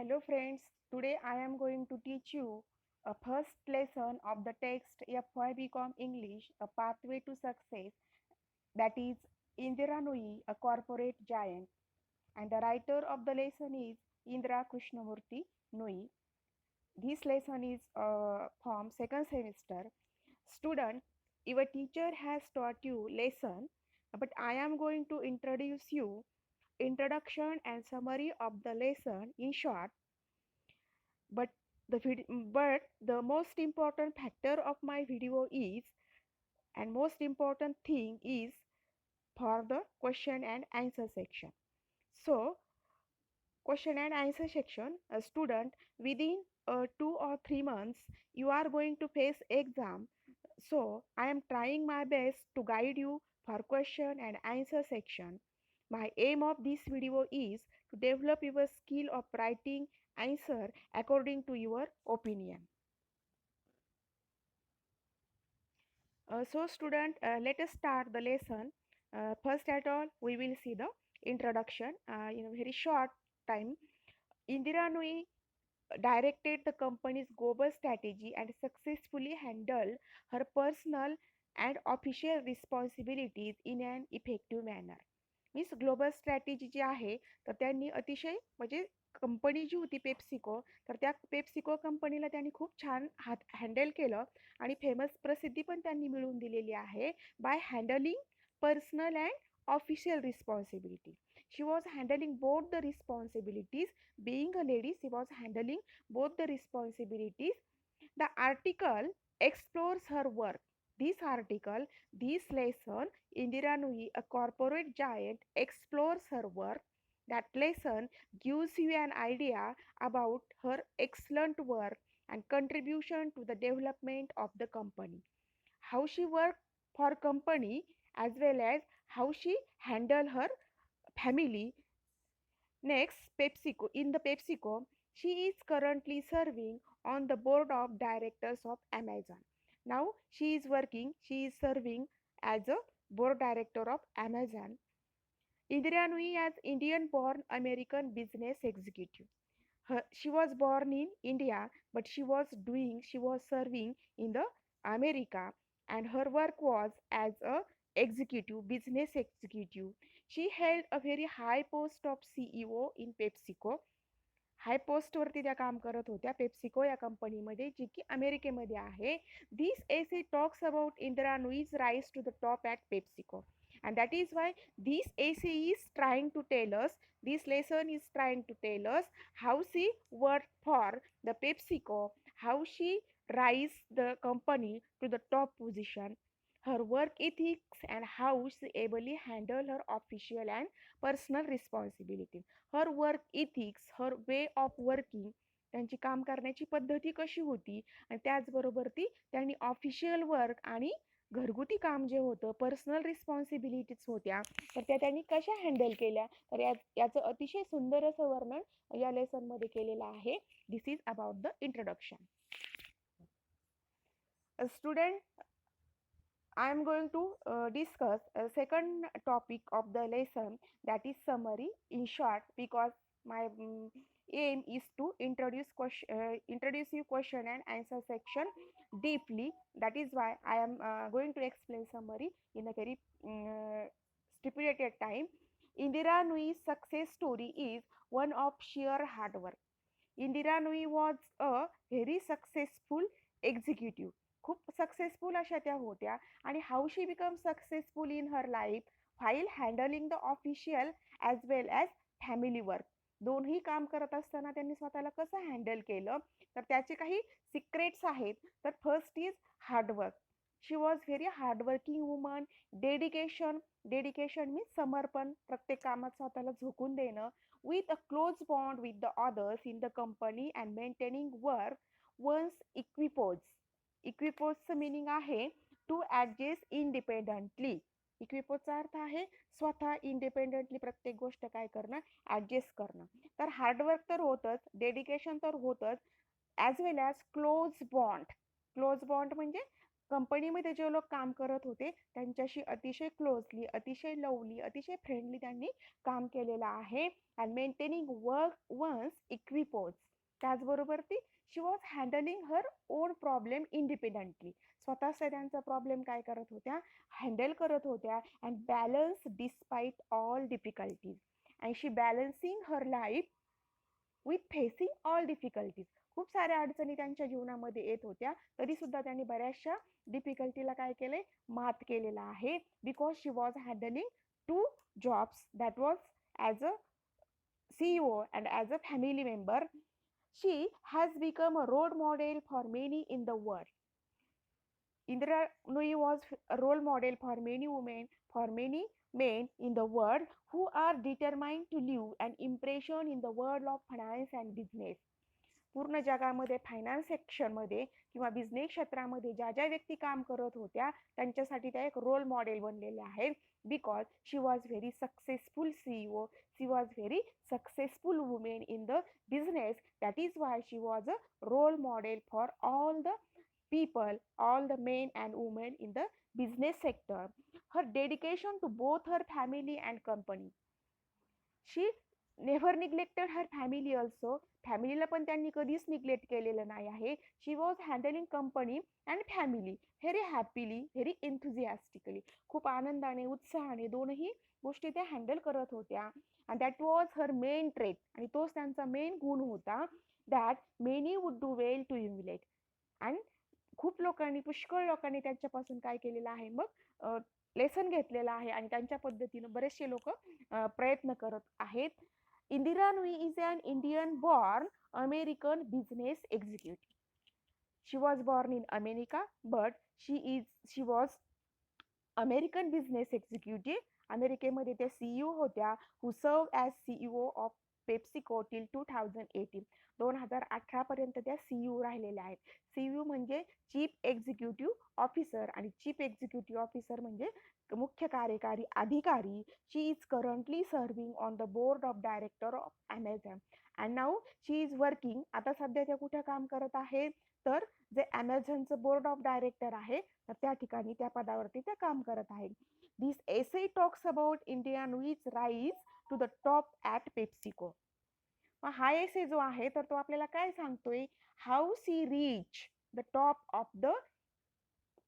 Hello friends, today I am going to teach you a first lesson of the text FY English, A Pathway to Success, that is Indira Nooyi, a corporate giant, and the writer of the lesson is Indra Krishnamurti Nooyi. This lesson is from second semester. Student, your teacher has taught you lesson, but I am going to introduce you introduction and summary of the lesson in short. But the most important factor of my video is and most important thing is for the question and answer section. So question and answer section, a student within 2 or 3 months you are going to face exam. So I am trying my best to guide you for question and answer section. My aim of this video is to develop your skill of writing answer according to your opinion. So student, let us start the lesson. First at all, we will see the introduction. In a very short time, Indira Nooyi directed the company's global strategy and successfully handled her personal and official responsibilities in an effective manner. Means global strategy जी आहे तर त्यांनी अतिशय म्हणजे company जी होती PepsiCo तर त्या PepsiCo कंपनीला त्यांनी खूप छान हँडल केलं आणि फेमस प्रसिद्धी पण त्यांनी मिळवून दिलेली आहे by handling personal and official responsibility. She was handling both the responsibilities. Being a lady, she was handling both the responsibilities. The article explores her work. This lesson, Indira Nooyi, a corporate giant, explores her work. That lesson gives you an idea about her excellent work and contribution to the development of the company. How she worked for company as well as how she handled her family. Next, PepsiCo. In the PepsiCo, she is currently serving on the board of directors of Amazon. Now she is serving as a board director of Amazon. Indira Nooyi as Indian born American business executive. She was born in India, but she was serving in the America, and her work was as a business executive. She held a very high post of CEO in PepsiCo. हाय पोस्टवरती त्या काम करत होत्या PepsiCo या कंपनीमध्ये जी की अमेरिकेमध्ये आहे. This essay talks about Indira Nooyi's rise to the top at PepsiCo. And that is why this essay is trying to tell us, this lesson is trying to tell us how she worked for the PepsiCo, how she rise the company to the top position, her work ethics, and how she ably handle her official and personal responsibility. Her work ethics, her way of working, त्यांची काम करण्याची पद्धती कशी होती आणि त्याचबरोबर त्यांनी official work आणि घरगुती काम जे होतं पर्सनल रिस्पॉन्सिबिलिटीज होत्या तर त्या त्यांनी कशा हँडल केल्या तर याचं अतिशय सुंदर असं वर्णन या लेसनमध्ये केलेलं आहे. This is about the introduction. Student, I am going to discuss a second topic of the lesson, that is summary in short, because my aim is to introduce you question and answer section deeply. That is why I am going to explain summary in a very stipulated time. Indira Nooyi's success story is one of sheer hard work. Indira Nooyi was a very successful executive. खूप successful अशा त्या होत्या आणि how she become successful in her life while handling the official as well as family work. दोन्ही काम करत असताना त्यांनी स्वतःला कसं हँडल केलं तर त्याचे काही सिक्रेट्स आहेत. तर first is hard work. She was very hardworking woman. Dedication means समर्पण, प्रत्येक कामात स्वतःला झोकून देणं. With a close bond with the others in the company and maintaining work one's equipoise. इक्विपोजचं मिनिंग आहे टू ॲडजस्ट इंडिपेंडंटली. इक्विपोजचा अर्थ आहे स्वतः इंडिपेंडंटली प्रत्येक गोष्ट काय करणं, ॲडजस्ट करणं. तर हार्डवर्क तर होतंच, डेडिकेशन तर होतंच, as well as close bond. Close bond म्हणजे कंपनीमध्ये जे लोक काम करत होते त्यांच्याशी अतिशय क्लोजली, अतिशय लवली, अतिशय फ्रेंडली त्यांनी काम केलेलं आहे. And maintaining work one's equipoise. त्याचबरोबर ती she was handling her own problem independently. स्वतःच त्यांचा प्रॉब्लेम काय करत होत्या, हँडल करत होत्या. And balance despite all difficulties. And she balancing her life with facing all difficulties. खूप साऱ्या अडचणी त्यांच्या जीवनामध्ये येत होत्या, तरी सुद्धा त्यांनी बऱ्याचशा डिफिकल्टीला काय केले, मात केलेला आहे. Because she was handling 2 jobs, that was as a CEO and as a family member. She has become a role model for many in the world. Indira Nooyi was a role model for many women, for many men in the world who are determined to leave an impression in the world of finance and business. पूर्ण जगामध्ये finance सेक्शनमध्ये किंवा business क्षेत्रामध्ये ज्या ज्या व्यक्ती काम करत होत्या त्यांच्यासाठी त्या एक रोल मॉडेल बनलेले आहेत. Because she was very successful CEO, she was very successful women in the business. That is why she was a role model for all the people, all the men and women in the business sector. Her dedication to both her family and company. She never neglected her family also. फॅमिलीला पण त्यांनी कधीच neglect केलेलं नाही आहे. She was handling company and family very happily, very enthusiastically. खूप आनंदाने, उत्साहाने दोनही गोष्टी त्या हँडल करत होत्या. And that was her main trait. आणि तोच त्यांचा मेन गुण होता. That many would do well to emulate. And खूप लोकांनी, पुष्कळ लोकांनी त्यांच्यापासून काय केलेलं आहे, मग लेसन घेतलेलं आहे आणि त्यांच्या पद्धतीनं बरेचसे लोक प्रयत्न करत आहेत. Indira Nooyi is an Indian born American business executive. She was born in America but she was American business executive. अमेरिकेमध्ये त्या CEO होत्या, who serve as CEO of PepsiCo till 2018. 2018 पर्यंत त्या CEO राहिलेल्या आहेत. CEO म्हणजे चीफ एक्झिक्युटिव्ह ऑफिसर आणि chief executive officer म्हणजे मुख्य कार्यकारी अधिकारी. She is currently serving on the board of director of Amazon and now she is working. आता सध्या त्या कुठे काम करत आहे, तर जे ॲमेझॉनचं बोर्ड ऑफ डायरेक्टर आहे तर त्या ठिकाणी त्या पदावरती त्या काम करत आहेत. This essay talks about India Nooyi's rise to the top at PepsiCo. मग हा एसे जो आहे तर तो आपल्याला काय सांगतोय, how she reach the top of the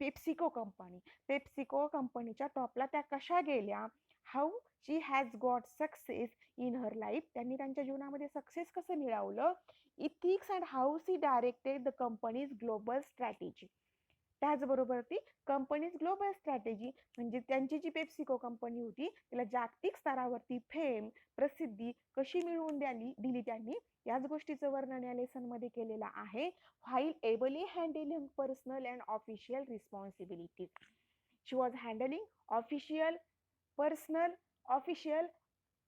PepsiCo company. PepsiCo company टॉपला त्या कशा गेल्या. How she has got success in her life. त्यांनी त्यांच्या जीवनामध्ये सक्सेस कसं मिळवलं. Ethics and how she directed the company's global strategy. त्याचबरोबर ती कंपनीज ग्लोबल स्ट्रॅटेजी म्हणजे त्यांची जी पेप्सिको कंपनी होती तिला जागतिक स्तरावरती फेम, प्रसिद्धी कशी मिळवून दिली त्यांनी, याच गोष्टीचं वर्णन या लेसनमध्ये केलेलं आहे. While ably handling personal and official responsibilities. She was handling official, personal, official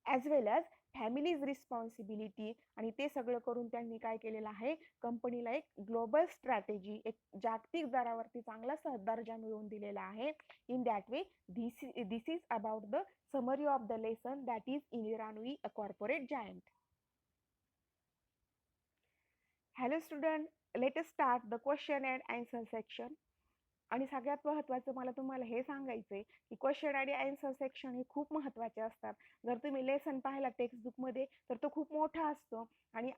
as well as families responsibility. आणि ते सगळं करून त्यांनी काय केलेलं आहे, कंपनीला एक ग्लोबल स्ट्रॅटेजी, एक जागतिक दरावरती चांगला दर्जा मिळवून दिलेला आहे. In that way this is about the summary of the lesson that is Indira Nooyi a corporate giant. Hello student, let us start the question and answer section. आणि सगळ्यात महत्त्वाचं मला तुम्हाला हे सांगायचं आहे की क्वेश्चन आणि आन्सर सेक्शन हे खूप महत्त्वाचे असतात. जर तुम्ही लेसन पाहिला टेक्स्टबुकमध्ये तर तो खूप मोठा असतो आणि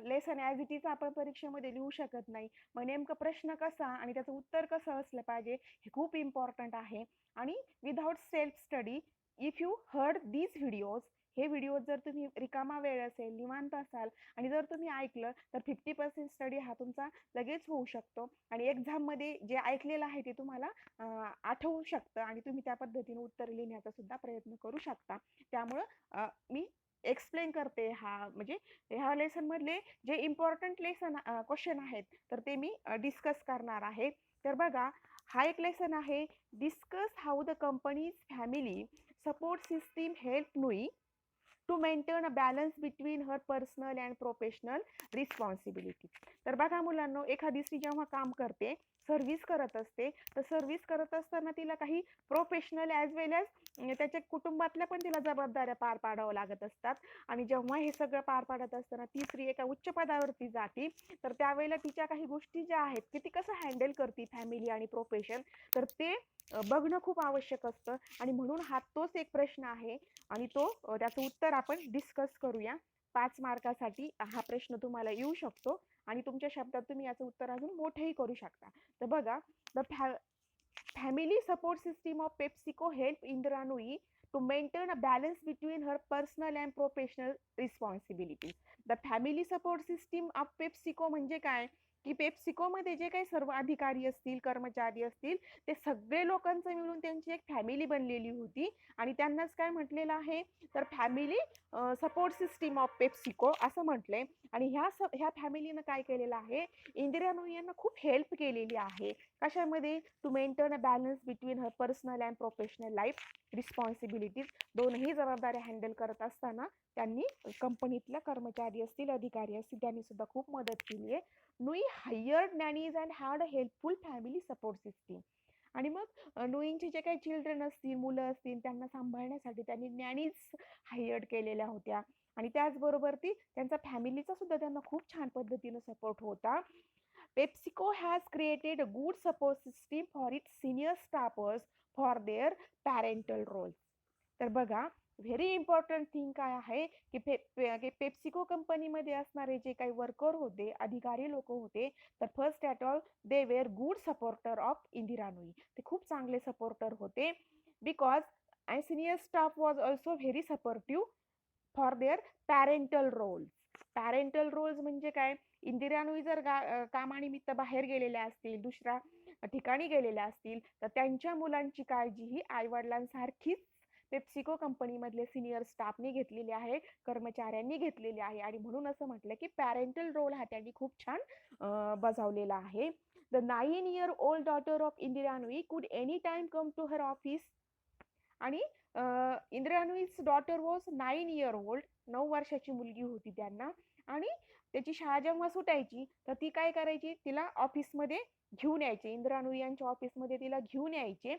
लेसन ॲज इट इज आपण परीक्षेमध्ये लिहू शकत नाही. मग नेमकं प्रश्न कसा आणि त्याचं उत्तर कसं असलं पाहिजे हे खूप इम्पॉर्टंट आहे. आणि without self study, if you heard these videos, हे व्हिडिओ जर तुम्ही रिकामा वेळ असेल, निवांत असाल आणि जर तुम्ही ऐकलं तर 50% स्टडी हा तुमचा लगेच होऊ शकतो आणि एक्झाममध्ये जे ऐकलेलं आहे ते तुम्हाला आठवू शकतं आणि तुम्ही त्या पद्धतीने उत्तर लिहिण्याचा सुद्धा प्रयत्न करू शकता. त्यामुळं मी एक्सप्लेन करते म्हणजे ह्या लेसनमधले जे इम्पॉर्टंट क्वेश्चन आहेत तर ते मी डिस्कस करणार आहे. तर बघा, हा एक लेसन आहे, discuss how the company's family support system help Nooyi to maintain a balance between her personal and professional responsibility. तर बघा मुलांनो, एखादी स्त्री जेव्हा काम करते, सर्व्हिस करत असते. तर सर्व्हिस करत असताना तिला काही प्रोफेशनल ॲज वेल ॲज त्याच्या कुटुंबातल्या पण तिला जबाबदाऱ्या पार पाडाव्या लागत असतात. आणि जेव्हा हे सगळं पार पाडत असताना ती स्त्री एका उच्च पदावरती जाते, तर त्यावेळेला तिच्या काही गोष्टी ज्या आहेत की ती कसं हँडल करते फॅमिली आणि प्रोफेशन, तर ते बघणं खूप आवश्यक असतं. आणि म्हणून हा तोच एक प्रश्न आहे आणि त्याचं उत्तर आपण डिस्कस करूया. 5 मार्कासाठी हा प्रश्न तुम्हाला येऊ शकतो आणि तुमच्या शब्दात तुम्ही याचं उत्तर अजून मोठेही करू शकता. तर बघा, the family support system of PepsiCo helped Indra Nooyi to maintain a balance between her personal and professional responsibilities. The family support system of PepsiCo म्हणजे काय की पेप्सिकोमध्ये जे काही सर्व अधिकारी असतील, कर्मचारी असतील, ते सगळे लोकांचं मिळून त्यांची एक फॅमिली बनलेली होती आणि त्यांनाच काय म्हटलेलं आहे, तर family support system of PepsiCo असं म्हटलंय. आणि ह्या फॅमिलीनं काय केलेलं आहे, इंदिरा नूई यांना खूप हेल्प केलेली आहे. कशामध्ये, to maintain a balance between her personal and professional life responsibilities. दोनही जबाबदाऱ्या हँडल करत असताना त्यांनी कंपनीतल्या कर्मचारी असतील, अधिकारी असतील, त्यांनी सुद्धा खूप मदत केली आहे. Nooyi hired nannies and had a helpful family support system. आणि मग नुईंचे जे काही चिल्ड्रन असतील, मुलं असतील, त्यांना सांभाळण्यासाठी त्यांनी नॅनीज हायर्ड केलेल्या होत्या. आणि त्याचबरोबर त्यांचा फॅमिलीचा सुद्धा त्यांना खूप छान पद्धतीनं सपोर्ट होता. PepsiCo has created a good support system for its senior staffers for their parental roles. तर बघा, व्हेरी इम्पॉर्टंट थिंग काय आहे की पेप्सिको कंपनीमध्ये असणारे जे काही वर्कर होते, अधिकारी लोक होते, तर first at all they were good supporter of Indira Nooyi. ते खूप चांगले सपोर्टर होते. Because and senior staff was also very supportive for their parental roles. Parental roles म्हणजे काय, इंदिरा नूई जर कामानिमित्त बाहेर गेलेल्या असतील, दुसऱ्या ठिकाणी गेलेल्या असतील, तर त्यांच्या मुलांची काळजी ही आईवडिलांसारखीच पेप्सिको कंपनीमधले सिनियर स्टाफने घेतलेली आहे, कर्मचाऱ्यांनी घेतलेली आहे. आणि म्हणून असं म्हटलं की पॅरेंटल रोल हा त्यांनी खूप छान बजावलेला आहे. The 9-year-old daughter of Indira Nooyi could any time come to her office. आणि Indira Nooyi's daughter was 9 year old, 9 वर्षाची मुलगी होती त्यांना. आणि त्याची शाळा जेव्हा सुटायची तर ती काय करायची, तिला ऑफिसमध्ये घेऊन यायचे, इंदिरा नूई यांच्या ऑफिसमध्ये तिला घेऊन यायचे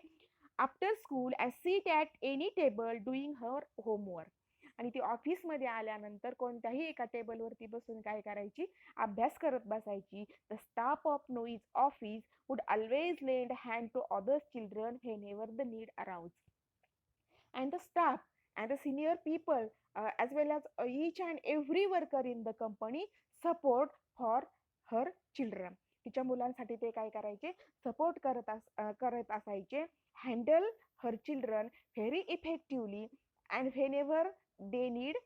after school and seat at any table doing her homework. आणि ती ऑफिसमध्ये आल्यानंतर कोणत्याही एका टेबलवरती बसून काय करायची, अभ्यास करत बसायची. The staff of Nooyi's office would always lend hand to others children whenever the need arose. and the staff and the senior people as well as each and every worker in the company support for her children. तिच्या मुलांसाठी ते काय करायचे, support करत असायचे. Handle her children very effectively and whenever they need.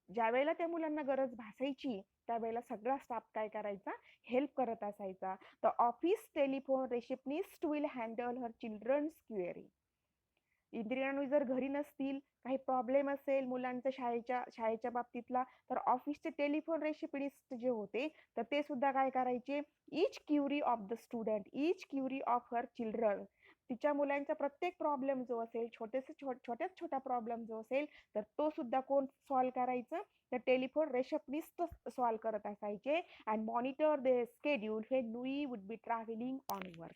ज्या वेळेला त्या मुलांना गरज भासायची त्यावेळेला सगळा स्टाफ काय करायचा, हेल्प करत असायचा. The office telephone receptionist will handle her children's query. Indira Nooyi जर घरी नसतील, काही प्रॉब्लेम असेल मुलांच्या शाळेच्या बाबतीतला, तर ऑफिसचे टेलिफोन रेसिपिडिस्ट जे होते तर ते सुद्धा काय करायचे, each query of the student, each query of her children. तिच्या मुलांचा प्रत्येक प्रॉब्लेम जो असेल, छोट्यात छोटा प्रॉब्लेम जो असेल, तर तो सुद्धा कोण सॉल्व करायचं, तर टेलिफोन रेसिपिडिस्ट सॉल्व करत असायचे. And monitor the schedule when Nooyi would be travelling on work.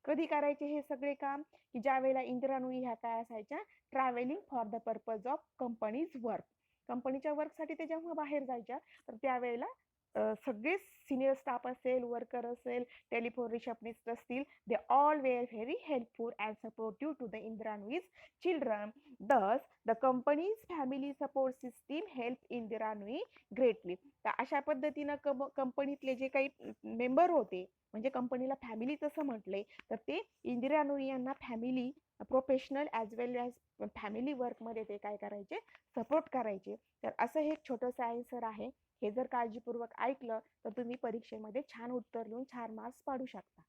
कधी करायचे हे सगळे काम, की ज्या वेळेला इंदिरा नूई ह्या काय असायच्या, travelling for the purpose of company's work. कंपनीच्या वर्कसाठी ते जेव्हा बाहेर जायच्या तर त्यावेळेला सगळे सिनियर स्टाफ असेल, वर्कर असेल, टेलिफोन रिसेप्शनिस्ट असतील, they all were very helpful and supportive to the Indira Nooyi's children. Thus the company's family support system help Indira Nooyi greatly. तर अशा पद्धतीनं कंपनीतले जे काही मेंबर होते, म्हणजे कंपनीला फॅमिली तसं म्हटलंय, तर ते इंदिरा नूई यांना family professional as well as family वर्कमध्ये ते काय करायचे, सपोर्ट करायचे. तर असं हे एक छोटंसं आन्सर आहे. हे जर काळजीपूर्वक ऐकलं तर तुम्ही परीक्षेमध्ये छान उत्तर लिहून 4 मार्क्स पाडू शकता.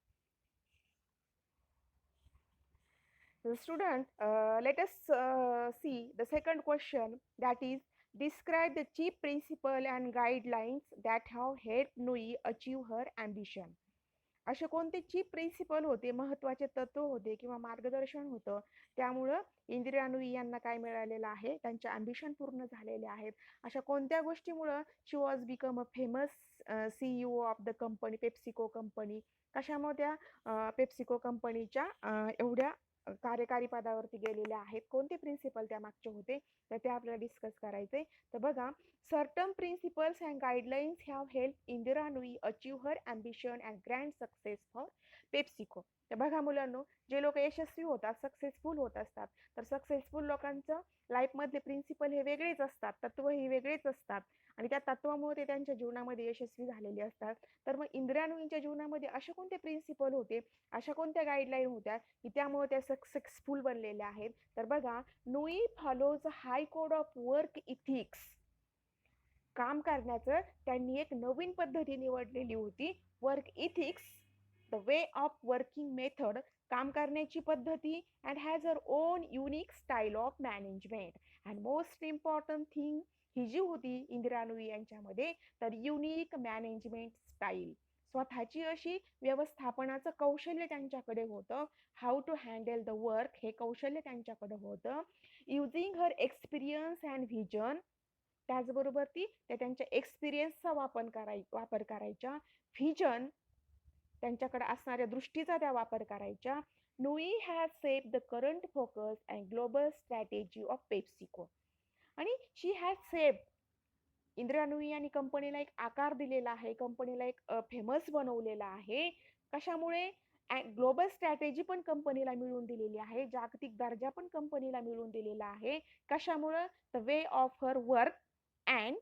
Student, let us see the second question, that is, describe the chief principle and guidelines that have helped Nui achieve her ambition. असे कोणते चीफ प्रिन्सिपल होते, महत्त्वाचे तत्व होते किंवा मार्गदर्शन होतं, त्यामुळं इंदिरा नुई यांना काय मिळालेलं आहे, त्यांचे अँबिशन पूर्ण झालेले आहेत. अशा कोणत्या गोष्टीमुळं she was become a famous CEO of the company, PepsiCo company. कशामुळे त्या पेप्सिको कंपनीच्या एवढ्या कार्यकारी पदावरती गेलेल्या आहेत, कोणते प्रिन्सिपल त्या मागचे होते, तर ते आपल्याला डिस्कस करायचे. तर बघा, certain principles and guidelines have help Indira Nooyi achieve her ambition and grand success for PepsiCo. तर बघा मुलांनो, जे लोक यशस्वी होतात, सक्सेसफुल होत असतात, तर सक्सेसफुल लोकांचं लाईफमधले प्रिन्सिपल हे वेगळेच असतात, तत्व हे वेगळेच असतात आणि त्या तत्वामुळे ते त्यांच्या जीवनामध्ये यशस्वी झालेले असतात. तर मग इंदिरा नुईंच्या जीवनामध्ये असे कोणते प्रिन्सिपल होते, अशा कोणत्या गाईडलाईन होत्या की त्यामुळे त्या सक्सेसफुल बनलेल्या आहेत. तर बघा, Nooyi follows high code of work ethics. काम करण्याचं त्यांनी एक नवीन पद्धती निवडलेली होती, work ethics, the way of working method, काम करण्याची पद्धती, and has her own unique style of management. And most important thing ही जी होती इंदिरा नुई यांच्यामध्ये, तर युनिक मॅनेजमेंट स्टाईल, स्वतःची अशी व्यवस्थापनाचं कौशल्य त्यांच्याकडे होतं. How to handle the work हे कौशल्य त्यांच्याकडे होतं. Using her experience and vision, त्याचबरोबर ती त्यांच्या एक्सपिरियन्सचा वापर करायच्या, व्हिजन, त्यांच्याकडे असणाऱ्या दृष्टीचा त्या वापर करायच्या. Nooyi has saved the current focus and global strategy of PepsiCo. आणि she has saved, Indra Nooyi यांनी कंपनीला एक आकार दिलेला आहे, कंपनीला एक फेमस बनवलेला आहे. कशामुळे? ग्लोबल स्ट्रॅटेजी पण कंपनीला मिळवून दिलेली आहे, जागतिक दर्जा पण कंपनीला मिळवून दिलेला आहे. कशामुळं? The way of her work and,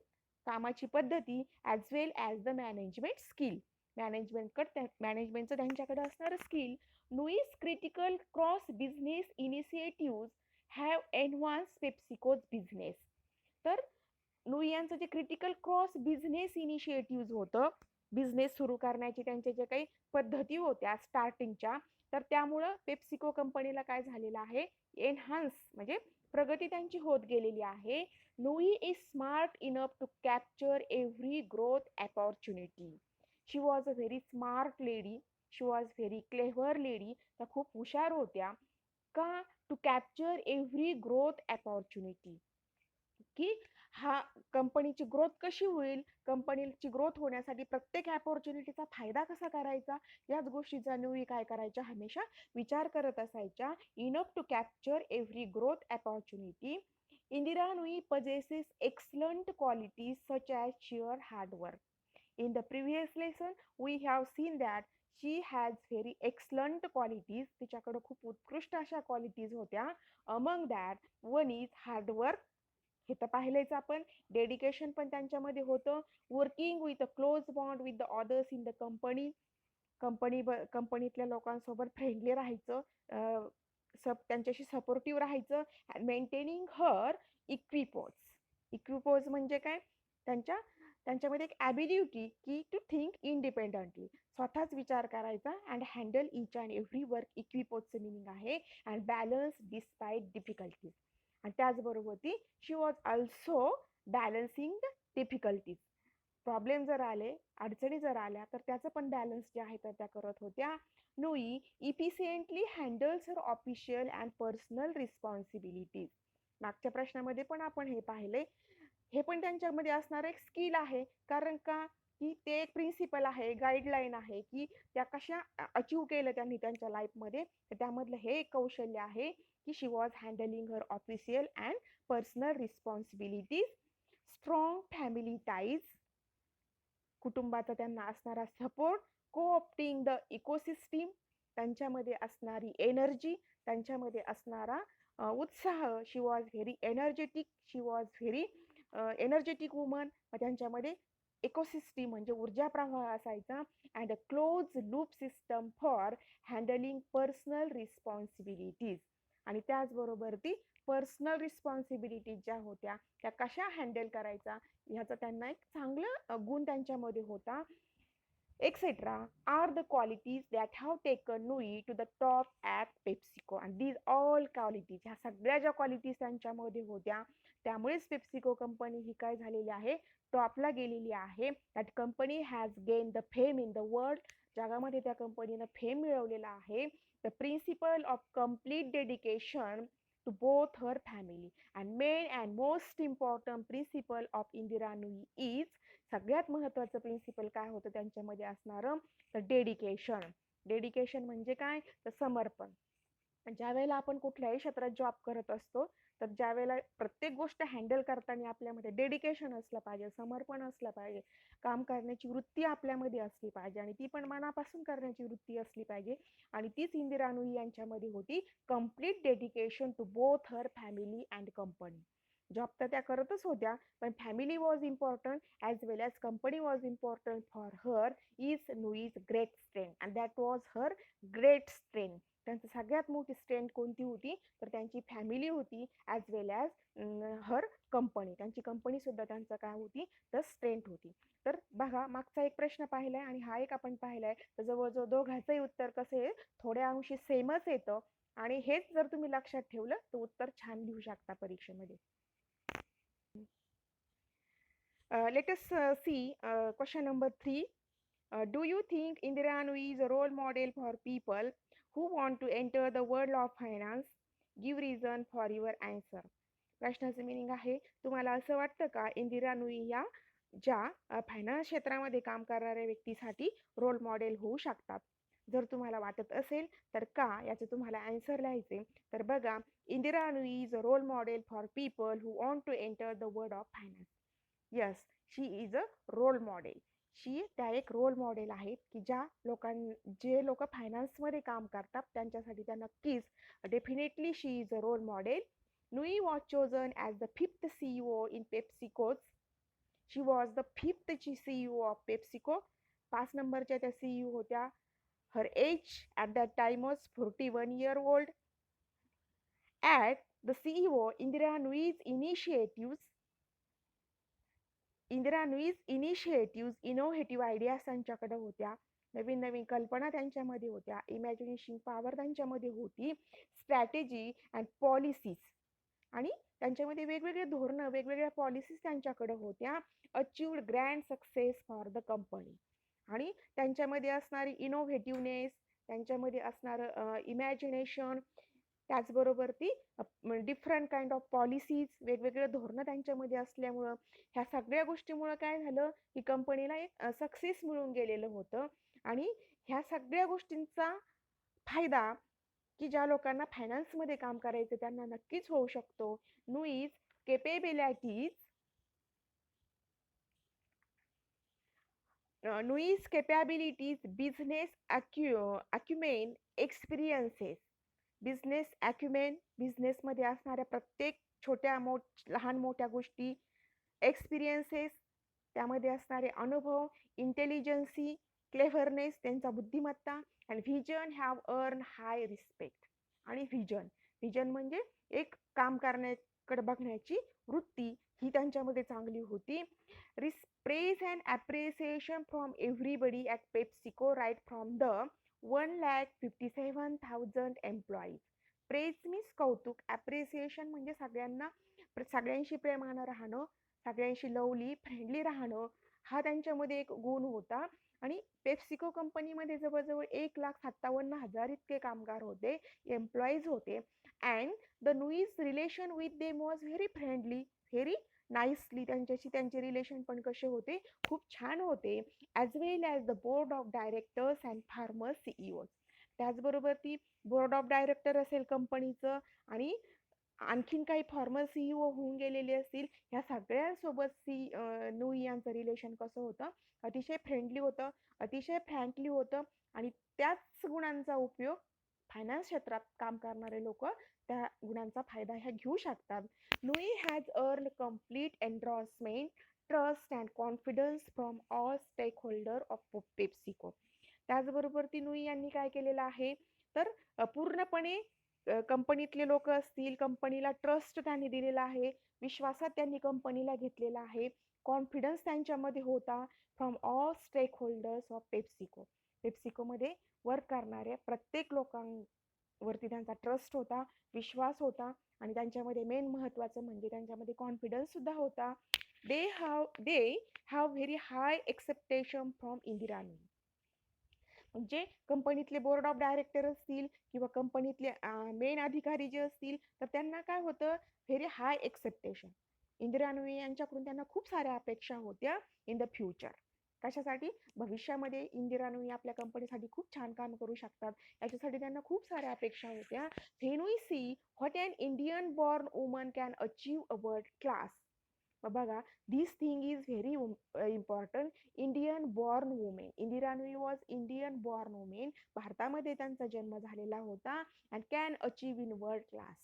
कामाची पद्धती, as well as the management skill, मॅनेजमेंटचं त्यांच्याकडे असणारं skill. Nooyi's critical cross business initiative have enhance PepsiCo's business. तर नुई यांचं जे क्रिटिकल क्रॉस बिझनेस इनिशिएटिव्ह होतं, बिझनेस सुरू करण्याची त्यांच्या जे काही पद्धती होत्या स्टार्टिंगच्या, तर त्यामुळं पेप्सिको कंपनीला काय झालेलं आहे, एनहान्स म्हणजे प्रगती त्यांची होत गेलेली आहे. Nooyi is smart enough to capture every growth opportunity. She was a very smart lady, she was very clever lady, त्या खूप हुशार होत्या. का? To capture every growth opportunity, की हा कंपनीची ग्रोथ कशी होईल, कंपनीची ग्रोथ होण्यासाठी प्रत्येक अपॉर्च्युनिटीचा फायदा कसा करायचा, याच गोष्टीचा नुई काय करायच्या, हमेशा विचार करत असायच्या. Enough to capture every growth opportunity. Indra Nooyi possesses excellent qualities such as sheer hard work. In the previous lesson, we have seen that she has very excellent qualities. तिच्याकडे खूप उत्कृष्ट अशा क्वालिटीज होत्या. Among that, one is hard work. हे तर पाहिलंच आपण. Dedication पण त्यांच्यामध्ये होतं. Working with a close bond with the others in the company, कंपनीतल्या लोकांसोबत फ्रेंडली राहायचं, त्यांच्याशी सपोर्टिव्ह राहायचं. अँड मेंटेनिंग हर इक्विपोज. इक्विपोज म्हणजे काय? त्यांच्यामध्ये एक ॲबिलिटी की टू थिंक इंडिपेंडंटली, स्वतःच विचार करायचा. And handle each and every work, इक्विपोजचं मिनिंग आहे. And balance despite difficulties. आणि त्याचबरोबर ती she was also balancing the difficulties. Problem जर आले, अडचणी जर आल्या, तर त्याचं पण बॅलन्स जे आहे तर त्या करत होत्या. Nooyi efficiently handles her official and personal responsibilities. मागच्या प्रश्नामध्ये पण आपण हे पाहिले, हे पण त्यांच्यामध्ये असणारं एक स्किल आहे. कारण का? की ते एक प्रिन्सिपल आहे, गाईडलाईन आहे, की त्या कशा अचीव केलं त्यांनी त्यांच्या लाईफमध्ये. तर त्यामधलं हे एक कौशल्य आहे की she was handling her official and personal responsibilities. Strong family ties, कुटुंबाचा त्यांना असणारा सपोर्ट. कोऑप्टिंग द इकोसिस्टीम, त्यांच्यामध्ये असणारी एनर्जी, त्यांच्यामध्ये असणारा उत्साह. She was very energetic, she was very energetic woman. त्यांच्यामध्ये इकोसिस्टीम म्हणजे ऊर्जा प्रवाह असायचा. And a close loop system for handling personal responsibilities. आणि त्याचबरोबर ती पर्सनल रिस्पॉन्सिबिलिटीज ज्या होत्या त्या कशा हँडल करायचा, ह्याचा त्यांना एक चांगलं गुण त्यांच्यामध्ये होता. Etcetera are the qualities that have taken Nooyi to the top at PepsiCo. And these all qualities, ह्या सगळ्या ज्या क्वालिटीज त्यांच्यामध्ये होत्या, त्यामुळेच पेप्सिको कंपनी ही काय झालेली आहे, टॉपला गेलेली आहे. That company has gain the fame in the world. जगामध्ये त्या कंपनीनं फेम मिळवलेला आहे. The principle of complete dedication to both her family and main and most important principle of Indira Nooyi is सगळ्यात महत्त्वाचं प्रिन्सिपल काय होतं त्यांच्यामध्ये असणारं तर डेडिकेशन. डेडिकेशन म्हणजे काय तर समर्पण. ज्या वेळेला आपण कुठल्याही क्षेत्रात जॉब करत असतो तर ज्या वेळेला प्रत्येक गोष्ट हँडल करताना आपल्यामध्ये डेडिकेशन असलं पाहिजे, समर्पण असलं पाहिजे, काम करण्याची वृत्ती आपल्यामध्ये असली पाहिजे आणि ती पण मनापासून करण्याची वृत्ती असली पाहिजे. आणि तीच इंदिरा नूई यांच्यामध्ये होती. Complete dedication to both her family and company. Job तर त्या करतच होत्या पण family was important as well as company was important for her. Is Nooyi's great strength and that was her great strength. त्यांची सगळ्यात मोठी स्ट्रेंथ कोणती होती तर त्यांची फॅमिली होती ॲज वेल ॲज हर कंपनी. त्यांची कंपनी सुद्धा त्यांचं काय होती तर स्ट्रेंथ होती. तर बघा मागचा एक प्रश्न पाहिलाय आणि हा एक आपण पाहिलाय तर जवळजवळ दोघांचंही उत्तर कसं आहे थोड्या अंशी सेमच येतं आणि हेच जर तुम्ही लक्षात ठेवलं तर उत्तर छान लिहू शकता परीक्षेमध्ये. Let us see question number 3. Do you think Indira Nooyi is a role model for people who want to enter the world of finance? Give reason for your answer. प्रश्नाचं मिनिंग आहे तुम्हाला असं वाटतं का इंदिरा नूई या ज्या फायनान्स क्षेत्रामध्ये काम करणाऱ्या व्यक्तीसाठी रोल मॉडेल होऊ शकतात. जर तुम्हाला वाटत असेल तर का याचं तुम्हाला आन्सर लिहायचे. तर बघा Indira Nooyi is a role model for people who want to enter the world of finance. Yes she is a role model. त्या एक रोल मॉडेल आहेत की जे लोक फायनान्समध्ये काम करतात त्यांच्यासाठी त्या नक्कीच definitely she is a role model. Nui was chosen as the fifth CEO in PepsiCo. She was the fifth CEO of PepsiCo. 5 नंबरच्या त्या CEO होत्या. Her age at that time was 41 year old. At the CEO, Indira Nui's innovative ideas त्यांच्याकडे होत्या. नवीन नवीन कल्पना त्यांच्यामध्ये होत्या. Imagination power त्यांच्यामध्ये होती. स्ट्रॅटेजी अँड पॉलिसीज आणि त्यांच्यामध्ये वेगवेगळे धोरणं वेगवेगळ्या पॉलिसीज त्यांच्याकडे होत्या. Achieved grand success for the company. आणि त्यांच्यामध्ये असणारी इनोव्हेटिव्हनेस, त्यांच्यामध्ये असणारं इमॅजिनेशन, त्याचबरोबर ती डिफरंट काइंड ऑफ पॉलिसीज वेगवेगळे धोरणं त्यांच्यामध्ये असल्यामुळं ह्या सगळ्या गोष्टीमुळं काय झालं की कंपनीला एक सक्सेस मिळून गेलेलं होतं. आणि ह्या सगळ्या गोष्टींचा फायदा की ज्या लोकांना फायनान्समध्ये काम करायचं त्यांना नक्कीच होऊ शकतो. नुईज केपॅबिलिटीज बिझनेस अक्युमेन एक्सपिरियन्सेस. बिझनेस अॅक्युमेन बिझनेसमध्ये असणाऱ्या प्रत्येक लहान मोठ्या गोष्टी, एक्सपिरियन्सेस त्यामध्ये असणारे अनुभव, इंटेलिजन्सी, क्लेव्हरनेस त्यांचा बुद्धिमत्ता and vision have earn high respect. आणि व्हिजन म्हणजे एक काम करण्याकडे बघण्याची वृत्ती ही त्यांच्यामध्ये चांगली होती. Praise and appreciation from everybody at PepsiCo right from the 1,57,000 employees. Praise means कौतुक, ॲप्रिसिएशन म्हणजे सगळ्यांशी प्रेमानं राहणं, सगळ्यांशी लवली फ्रेंडली राहणं हा त्यांच्यामध्ये एक गुण होता. आणि पेप्सिको कंपनीमध्ये जवळजवळ 1,57,000 इतके कामगार होते, एम्प्लॉईज होते. And the Nooyi's relation with them was very friendly, very nicely. त्यांचे रिलेशन पण कसे होते खूप छान होते. As well as the board of directors and former CEOs. त्याचबरोबर ती बोर्ड ऑफ डायरेक्टर असेल कंपनीचं आणि आणखीन काही फॉर्मर सीईओ होऊन गेलेले असतील ह्या सगळ्यांसोबत नुई यांचं रिलेशन कसं होतं अतिशय फ्रेंडली होतं, अतिशय फ्रँकली होतं. आणि त्याच गुणांचा उपयोग फायनान्स क्षेत्रात काम करणारे लोक त्या गुणांचा फायदा ह्या घेऊ शकतात. Nooyi has earn complete endorsement, trust and confidence from all stakeholder of PepsiCo. त्याचबरोबर ती नुई यांनी काय केलेलं आहे तर पूर्णपणे कंपनीतले लोक असतील कंपनीला ट्रस्ट त्यांनी दिलेला आहे, विश्वासात त्यांनी कंपनीला घेतलेला आहे, कॉन्फिडन्स त्यांच्यामध्ये होता from all stakeholders of PepsiCo. पेप्सिकोमध्ये वर्क करणाऱ्या प्रत्येक लोकांवरती त्यांचा ट्रस्ट होता, विश्वास होता आणि त्यांच्यामध्ये मेन महत्त्वाचं म्हणजे त्यांच्यामध्ये कॉन्फिडन्स सुद्धा होता. They have very high acceptation from Indira Nooyi. जे कंपनीतले बोर्ड ऑफ डायरेक्टर असतील किंवा कंपनीतले मेन अधिकारी जे असतील तर त्यांना काय होतं, व्हेरी हाय एक्सेप्टेशन. इंदिरा नुई यांच्याकडून त्यांना खूप साऱ्या अपेक्षा होत्या इन द फ्युचर. कशासाठी? भविष्यामध्ये इंदिरा नुई आपल्या कंपनीसाठी खूप छान काम करू शकतात याच्यासाठी त्यांना खूप साऱ्या अपेक्षा होत्या. When we see what an Indian born woman can achieve a world class. बघा, this thing is very important. Indian born women, Indra Nooyi was Indian born women, भारतामध्ये त्यांचा जन्म झालेला होता. And can achieve in world class.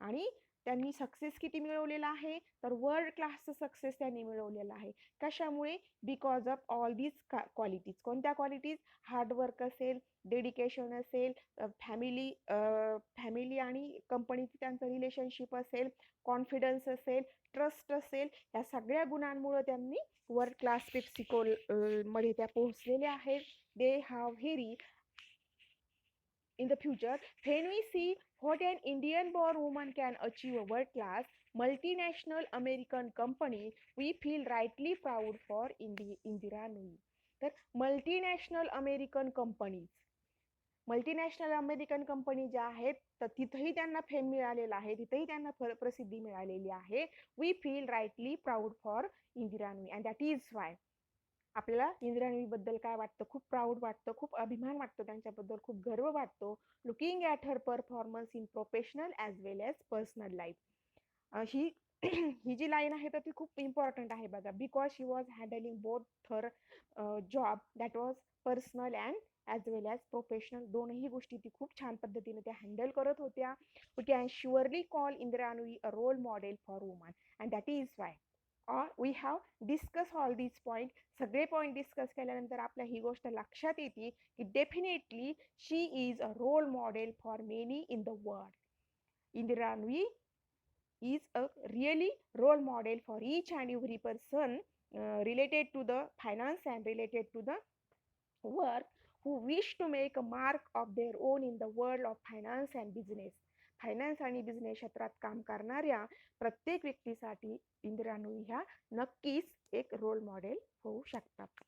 आणि त्यांनी success किती मिळवलेला आहे, तर वर्ल्ड क्लासचं सक्सेस त्यांनी मिळवलेला आहे. कशामुळे? Because of all these qualities. कोणत्या क्वालिटीज? हार्डवर्क असेल, डेडिकेशन असेल, फॅमिली आणि कंपनीची त्यांचं रिलेशनशिप असेल, कॉन्फिडन्स असेल, ट्रस्ट असेल, या सगळ्या गुणांमुळे त्यांनी वर्ल्ड क्लास पेप्सिको मध्ये त्या पोहोचलेल्या आहेत. They have very in the future. When we see what an Indian born woman can achieve a world class multinational American company, we feel rightly proud for Indira Nui. तर multinational American companies, multinational American company ज्या आहेत तर तिथंही त्यांना fame मिळालेला आहे, तिथंही त्यांना प्रसिद्धी मिळालेली आहे. We feel rightly proud for Indra Nooyi and that is why आपल्याला इंदिरा बद्दल काय वाटतं, खूप प्राऊड वाटतं, खूप अभिमान वाटतो त्यांच्याबद्दल, खूप गर्व वाटतो. Looking at her performance in professional as well as personal life. ही ही जी लाईन आहे तर ती खूप इम्पॉर्टंट आहे बघा. Because she was handling both her job that was personal and as well as professional. दोनही गोष्टी ती खूप छान पद्धतीने त्या हँडल करत होत्या. We can surely call Indra Nooyi a role model for woman and that is why or we have discussed all these point. सगळे पॉईंट डिस्कस केल्यानंतर आपल्या ही गोष्ट लक्षात येते की definitely she is a role model for many in the world. Indra Nooyi is a really role model for each and every person related to the finance and related to the work who wish to make a mark of their own in the world of finance and business. Finance आणि business क्षेत्रात काम करणाऱ्या प्रत्येक व्यक्तीसाठी इंदिरा नुई ह्या नक्कीच एक role model होऊ शकतात.